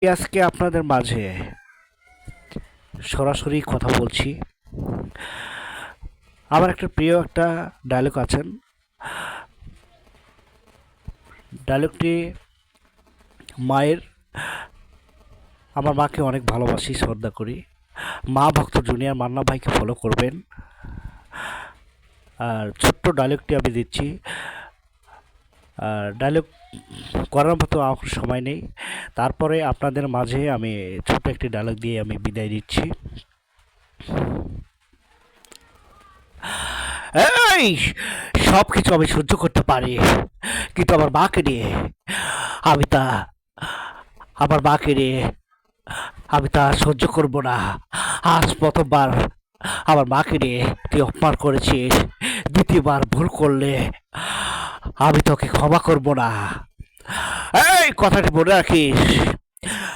আজকে আপনাদের মাঝে সরাসরি কথা বলছি। আমার একটা প্রিয় একটা ডায়লগ আছেন। ডায়লগটি মায়ের, আমার মাকে অনেক ভালোবাসি, শ্রদ্ধা করি। মা ভক্ত জুনিয়র মান্না ভাইকে ফলো করবেন। আর ছোট্ট ডায়লগটি আমি দিচ্ছি। ডায়লগ করার মতো আমার সময় নেই, তারপরে আপনাদের মাঝে আমি ছোট একটি ডায়লগ দিয়ে আমি বিদায় দিচ্ছি। এই, সব কিছু আমি সহ্য করতে পারি, কিন্তু আমার মাকে নিয়ে আমি তা আমার মাকে নিয়ে আমি তা সহ্য করব না। আজ প্রথমবার আমার মাকে নিয়ে তুই অপমান করেছিস, দ্বিতীয়বার ভুল করলে আমি তোকে ক্ষমা করব না। এই কথাটি মনে রাখিস।